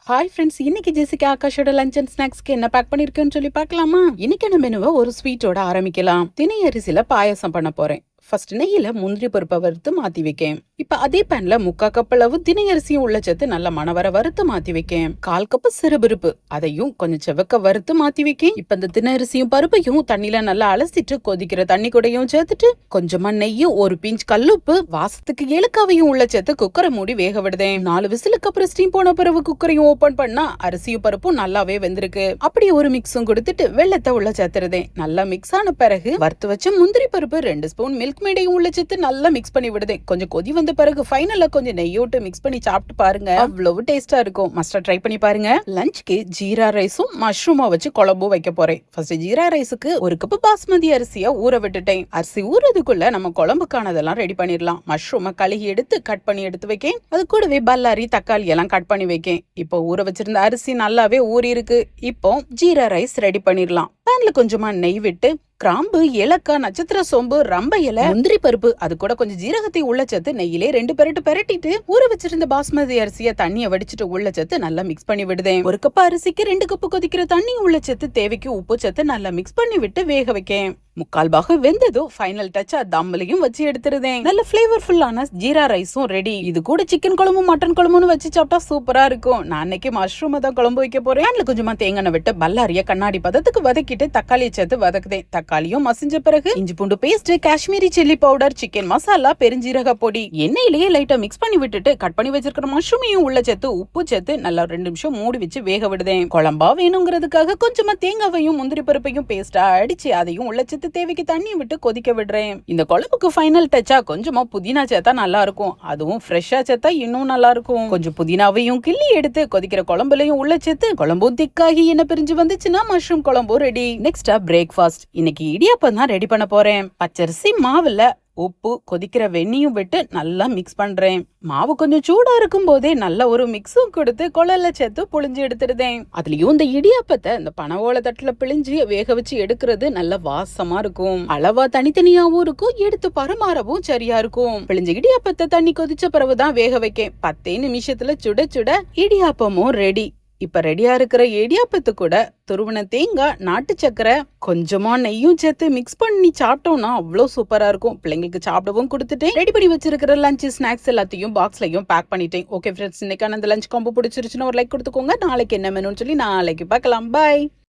Hi friends, இன்னைக்கு Jessica ஆகாஷோட lunch and ஸ்நாக்ஸ்க்கு என்ன back பண்ணிருக்கேன்னு சொல்லி பார்க்கலாமா? இன்னைக்கான மெனுவை ஒரு ஸ்வீட்டோட ஆரம்பிக்கலாம். திணை அரிசியில பாயாசம் பண்ண போறேன். ஃபர்ஸ்ட் நெய்யில முந்திரி பருப்பை வறுத்து மாத்தி வைக்கேன். இப்ப அதே பேன்ல 3/4 கப் அளவு திணை அரிசியும் உள்ள சேர்த்து நல்ல மணவர வறுத்து மாத்தி வைக்கேன். 1/4 கப் சிறுபருப்பு அதையும் கொஞ்சம் செவக்க வறுத்து மாத்தி வைக்கேன். இப்ப இந்த திணை அரிசியும் பருப்பையும் தண்ணியில நல்லா அலசிட்டு கொதிக்கிற தண்ணி கூடயும் சேர்த்துட்டு கொஞ்சமா நெய்யும் ஒரு பிஞ்ச் கல்லுப்பு வாசத்துக்கு ஏலக்காவையும் உள்ள சேர்த்து குக்கரை மூடி வேக விடுதேன். 4 விசிலுக்கு அப்புறம் ஸ்டீம் போன பிறகு குக்கரையும் ஓபன் பண்ணா அரிசியும் பருப்பும் நல்லாவே வெந்திருக்கு. அப்படியே ஒரு மிக்ஸும் கொடுத்துட்டு வெள்ளத்தை உள்ள சேர்த்துருதேன். நல்லா மிக்ஸ் ஆன பிறகு வறுத்து வச்ச முந்திரி பருப்பு 2 ஸ்பூன் மில்க் மேடையும் உள்ள சேர்த்து நல்லா மிக்ஸ் பண்ணி விடுதேன். கொஞ்சம் கொதி வந்த பிறகு ஃபைனல்ல கொஞ்சம் நெய்யோட்டு மிக்ஸ் பண்ணி சாப்பிட்டு பாருங்க, அவ்வளவு டேஸ்டா இருக்கும். மஸ்டா ட்ரை பண்ணி பாருங்க. லஞ்சுக்கு ஜீரா ரைஸும் மஷ்ரூமா வச்சு குழம்பும் வைக்க போறேன். ஃபர்ஸ்ட் ஜீரா ரைஸுக்கு 1 கப் பாஸ்மதி அரிசியா ஊற விட்டுட்டேன். அரிசி ஊறதுக்குள்ள நம்ம குழம்புக்கானதெல்லாம் ரெடி பண்ணிடலாம். மஷ்ரூமை கழுகி எடுத்து கட் பண்ணி எடுத்து வைக்கேன். அது கூடவே பல்லாரி தக்காளி எல்லாம் கட் பண்ணி வைக்கேன். இப்போ ஊற வச்சிருந்த அரிசி நல்லாவே ஊறி இருக்கு. இப்போ ஜீரா ரைஸ் ரெடி பண்ணிடலாம். பேன்ல கொஞ்சமா நெய் விட்டு கிராம்பு, ஏலக்காய், நட்சத்திர சோம்பு, ரம்ப இலை, முந்திரி பருப்பு அது கூட கொஞ்சம் ஜீரகத்தை உள்ள சேர்த்து நெய்யிலே 2 பெரட்டு பெரட்டிட்டு ஊற வச்சிருந்த பாஸ்மதி அரிசிய தண்ணியை வடிச்சிட்டு உள்ள சேர்த்து நல்லா மிக்ஸ் பண்ணி விடுதேன். 1 கப் அரிசிக்கு 2 கப் கொதிக்கிற தண்ணி உள்ள சேர்த்து தேவைக்கு உப்பு சேர்த்து நல்லா மிக்ஸ் பண்ணி விட்டு வேக வைக்கேன். 3/4 பாகம் வெந்ததும் ஃபைனல் டச்சா தம்லையும் வச்சு எடுத்துருதேன். நல்ல ஃபிளேவர்ஃபுல்லான ஜீரா ரைஸும் ரெடி. இது கூட சிக்கன் குழம்பும் மட்டன் குழம்புன்னு வச்சு சாப்பிட்டா சூப்பரா இருக்கும். நான் அன்னைக்கு மஷ்ரூம் தான் குழம்பு வைக்க போறேன். அதுல கொஞ்சமா தேங்காய் விட்டு பல்லாரிய கண்ணாடி பதத்துக்கு வதக்கிட்டு தக்காளியை சேர்த்து வதக்குதேன். தக்காளியும் மசிஞ்ச பிறகு இஞ்சி பூண்டு paste, Kashmiri chilli powder, chicken masala, பெருஞ்சீரக பொடி எண்ணெயிலேயே லைட்டா மிக்ஸ் பண்ணி விட்டுட்டு கட் பண்ணி வச்சிருக்கிற மஷ்ரூமையும் உள்ள சேர்த்து உப்பு சேர்த்து நல்லா 2 நிமிஷம் மூடி வச்சு வேக விடுதேன். குழம்பா வேணுங்கிறதுக்காக கொஞ்சமா தேங்காவையும் முந்திரி பருப்பையும் பேஸ்டா அடிச்சு அதையும் உள்ள சேர்த்து தேவைக்கு தண்ணி விட்டு கொதிக்க விடுறேன். இந்த குழம்புக்கு ஃபைனல் டச்சா கொஞ்சமா புதினா சேர்த்தா நல்லா இருக்கும். அதுவும் ஃப்ரெஷ்ஷா சேர்த்தா இன்னும் நல்லா இருக்கும். கொஞ்சம் புதினாவையும் கிள்ளி எடுத்து கொதிக்கிற குழம்புலையும் உள்ள சேர்த்து குழம்பும் திக்காகி எண்ணெய் பிரிஞ்சு வந்துச்சுன்னா மஷ்ரூம் குழம்பும் ரெடி. நெக்ஸ்டா பிரேக்ஃபாஸ்ட். இன்னைக்கு இடியாப்பம் தான் ரெடி பண்ண போறேன். பச்சரிசி மாவுல உப்பு, கொதிக்கிற வெண்ணியும் விட்டு நல்லா மிக்ஸ் பண்றேன். மாவு கொஞ்சம் சூடா இருக்கும் போதே நல்ல ஒரு மிக்ஸும் கொடுத்து குழல்ல சேர்த்து புழிஞ்சு எடுத்துருதேன். அதுலயும் இந்த இடியாப்பத்தை இந்த பனவோல தட்டுல பிழிஞ்சு வேக வச்சு எடுக்கிறது நல்ல வாசமா இருக்கும். அளவா தனித்தனியாவும் இருக்கும், எடுத்து பரமாறவும் சரியா இருக்கும். பிழிஞ்ச இடியாப்பத்தை தண்ணி கொதிச்ச பிறகுதான் வேக வைக்கேன். 10 நிமிஷத்துல சுட சுட இடியாப்பமும் ரெடி. இப்ப ரெடியா இருக்கிற இடியாப்பத்து கூட துருவன தேங்காய், நாட்டு சக்கரை, கொஞ்சமா நெய்யும் சேர்த்து மிக்ஸ் பண்ணி சாப்பிட்டோம்னா அவ்வளவு சூப்பரா இருக்கும். பிள்ளைங்களுக்கு சாப்பிடவும் கொடுத்துட்டேன். ரெடி பண்ணி வச்சிருக்கிற லஞ்ச் ஸ்நாக்ஸ் எல்லாத்தையும் பாக்ஸ்லயும் பேக் பண்ணிட்டேன். ஓகே ஃப்ரெண்ட்ஸ், இன்னைக்கான அந்த லஞ்ச் காம்போ பிடிச்சிருச்சுன்னா ஒரு லைக் கொடுத்துக்கோங்க. நாளைக்கு என்ன மெனுன்னு சொல்லி நாளைக்கு பார்க்கலாம். பாய்.